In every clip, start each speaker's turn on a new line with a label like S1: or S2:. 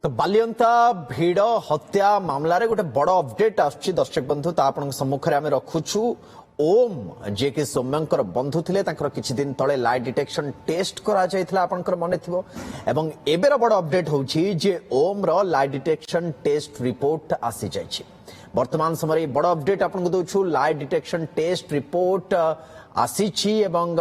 S1: तो बालियंता भिड़ हत्या मामलें गोटे बड़ अपडेट आसुची दर्शक बंधु आपण सम्मुख में रखुछु। ओम जे कि सौम्यंकर बंधु थिले तांकर किछि दिन तळे लाई डिटेक्शन टेस्ट करा जायथिला आपनकर मने थिबो एवं एबेर बड़ अपडेट होउची जे ओम रो लाई डिटेक्शन टेस्ट रिपोर्ट आसी जायछि। वर्तमान समय बड़ अपडेट आपन दउछु लाई डिटेक्शन टेस्ट रिपोर्ट आसीछि एवं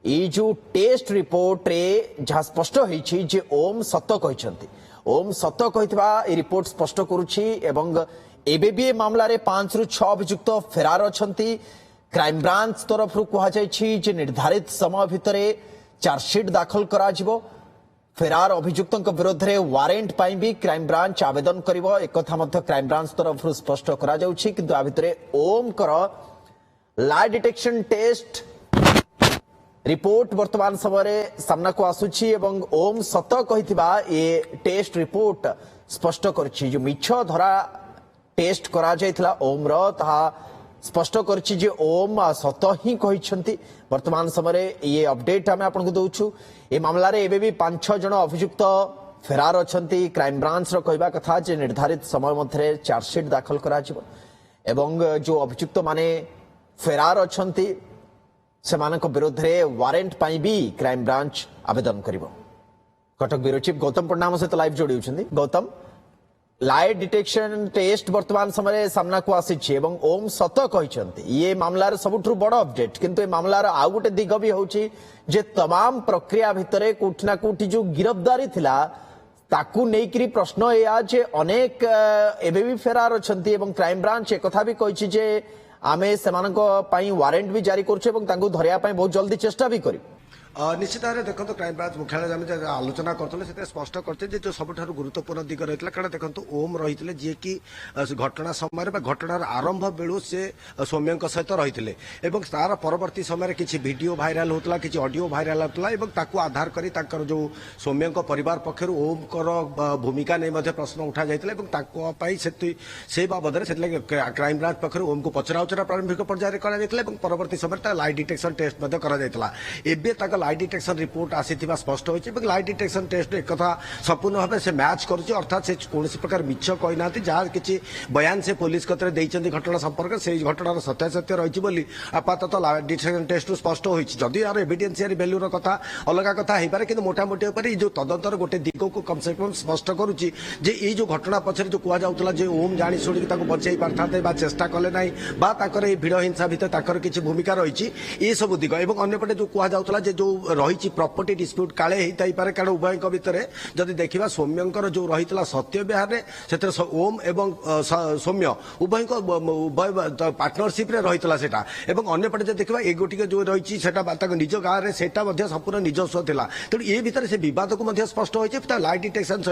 S1: ये जो टेस्ट रिपोर्ट रे जहाँ स्पष्ट होइछि जे ओम सत्य कहिसंती। ओम सत्य कहितबा ए रिपोर्ट स्पष्ट करूछि एवं एबे भी मामला रे 5 रु 6 अभियुक्त फेरार अछंती। क्राइम ब्रांच तरफ रु कहा जायछि जे निर्धारित समय भितरे चार्जशीट दाखल करा जिवो। फेरार अभियुक्तक विरोध रे वारेंट पाई भी क्राइम ब्रांच आवेदन करिवो। एक कथा मध्य क्राइम ब्रांच तरफ रु स्पष्ट करा जाउछि किंतु आ भितरे ओम कर लाई डिटेक्शन टेस्ट रिपोर्ट वर्तमान समय सामना को आसुछि एवं ओम सत कहिथिबा ए टेस्ट रिपोर्ट स्पष्ट करछि। जो मिछ धरा टेस्ट करा जायथिला ओम रो ता स्पष्ट करछि जे ओम सत ही कहिसंती। वर्तमान समय ये अपडेट हम आपन को दउछु। ए मामला रे एबे भी 5-6 जण अभियुक्त फेरार अछंती। क्राइम ब्रांच रो कहबा कथा जे निर्धारित समय मध्ये चार्जशीट दाखल करा जिवो एवं जो अभियुक्त माने फेरार अछंती सेमानक विरोध रे वारेंट पाई भी क्राइम ब्रांच आवेदन करिवो। कटक ब्यूरो चीफ गौतम प्रणाम सहित लाइव जोड़ी होछंती। गौतम, लाई डिटेक्शन टेस्ट वर्तमान समय सामना को आसी एवं ओम सत कहिसंती। ये मामलार सबुठु बड़ अपडेट किंतु ए मामलार आउ गोटे दिग भी होउची जे तमाम प्रक्रिया भितरे कोठी ना कोठी जो गिरफ्तारी थिला ताकू नेकरी प्रश्न या जे अनेक एबे भी फेरार अछंती एवं क्राइम ब्रांच एक कथा भी कहिछि जे आमे सेमानक पई वारेंट भी जारी करछु एवं तांको धरिया पई बहुत जल्दी चेष्टा भी करी।
S2: निश्चित भाव में देखो क्राइम ब्रांच मुख्यालय आम आलोचना करते से स्पष्ट करते जो सबुठ गुरुत्वपूर्ण दिग रही है कारण देखो ओम रही जी कि घटना समय घटनार आरंभ बेलू से सौम्य सहित रही तार परवर्ती समय किसी वीडियो भाइराल होता किसी ऑडियो भाइराल होता आधार कर जो सौम्य परिवार पक्षर ओम भूमिका नहीं प्रश्न उठा जाता से बाबद क्राइम ब्रांच पक्ष ओम को पचरा उचरा प्रारंभिक पर्यायर परवर्ती समय लाई डिटेक्शन टेस्ट कर लाई डिटेक्शन रिपोर्ट आसी स्पष्ट होती लाई डिटेक्शन टेस्ट एक कथा संपूर्ण भाव से मैच कर अर्थात से कौन प्रकार मिछ कहना जहाँ किसी बयान से पुलिस कतरे घटना संपर्क से घटनार सत्यासत्य रही आपातत लाई डिटेक्शन टेस्ट स्पष्ट होती यार एविडेंशियरी भैल्यूर कथा अलग कथा हो पारे कि मोटामोटी जो तदंतर गोटे दिग को कम से कम स्पष्ट करुच्ची ये जो घटना पछरे जो कहला जे ओम जानी शुणी बचाई पारता चेष्टा कले ना भिड़ हिंसा भितर किसी भूमिका रही ये सब दिग और अंपटे जो कहला जो रही प्रॉपर्टी डिस्प्यूट काले होता ही पारे कारण उभय भितर जदि देखा सौम्यंकर जो रही सत्य विहार से ओम एवं सौम्य उभय पार्टनरशिप रही अंपटे जो देखा ये गोटे जो रही निज गाँव में से संपूर्ण निजस्व था तेणु ये भितर से बद को स्पष्ट होती लाई डिटेक्शन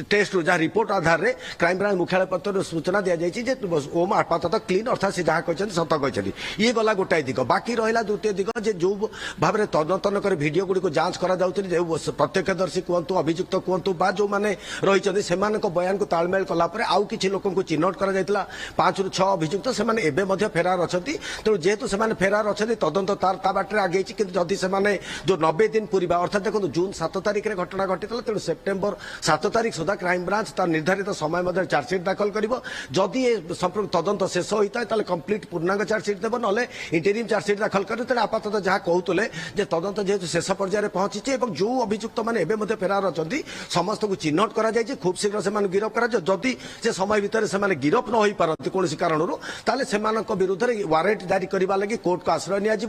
S2: टेस्ट जहाँ रिपोर्ट आधार में क्राइम ब्रांच मुख्यालय पत्र सूचना दी जाए ओम आपातत क्लीन अर्थात से जहाँ कहते सत कहते ये गला गोटाए दिग बाकी रहा द्वितीय दिग जो भाव में तदंतन कर भिडियो गुड़ी जांच करा प्रत्यक्षदर्शी कहतु अभियुक्त कहतु जो मैंने रही से बयान को तालमेल कलापर आउ कि लोक चिन्हट कर 5 रु 6 अभियुक्त से फेरार अच्छा तेणु जेहेतु से फेरार अच्छा तदंत तार बाटे आगे जदि से जो 90 दिन पूर्वा अर्थात देखो जून 7 तारिख में घटना घटी तेणु सेप्टेम्बर 7 तारिख सुधा क्राइम ब्रांच तार निर्धारित समय चार्जशीट दाखल करी संपूर्ण तदंत शेष होता है कंप्लीट पूर्णांग चार्जशीट देव ना इंटरिम चार्जशीट दाखल कर आपातत जहाँ कहते तदंत जेहेतु शेष पर्यायर पहुंची जो अभियुक्त मैंने फेरार अच्छा समस्त को चिन्हट कर खूब शीघ्र से गिरफ कर जदि से समय भितर से गिरफ न हो पारती कौन कारण से विरुद्ध में वारेंट जारी करने लगी कोर्ट को आश्रय नि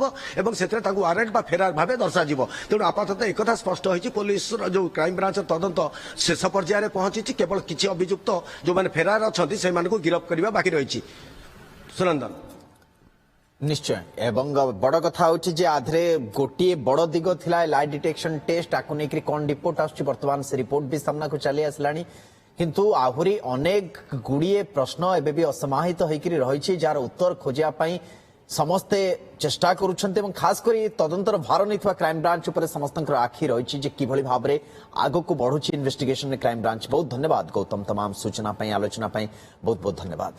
S2: वारेंट फेरार भाव दर्शा तेणु आपातत एक स्पष्ट होती पुलिस जो क्राइम ब्रांच तदंत शेष पर्यायर पहुंची केवल किसी अभियुक्त जो मैंने फेरार अच्छा से गिरफ करने बाकी रही। सुनंदन
S1: निश्चय एवं बड़ कथा होची जे आधरे गोटे बड़ दिग थिला लाई डिटेक्शन टेस्ट आकु नेकरी कोन रिपोर्ट आछी वर्तमान से रिपोर्ट भी सामना को चली आसलानी किंतु आहुरी अनेक गुड़िए प्रश्न एबे भी असमाहित होइकरी रहिछि जार उत्तर खोजिया पई समस्ते चेष्टा करूछन्ते एवं खास करी तदंतर भार नैथवा क्राइम ब्रांच ऊपर समस्तंकर आखि रहिछि जे किभଳି भाबरे आगो को बढ़ुछि इन्वेस्टिगेशन में क्राइम ब्रांच। बहुत धन्यवाद गौतम तमाम सूचना पई आलोचना पई बहुत बहुत धन्यवाद।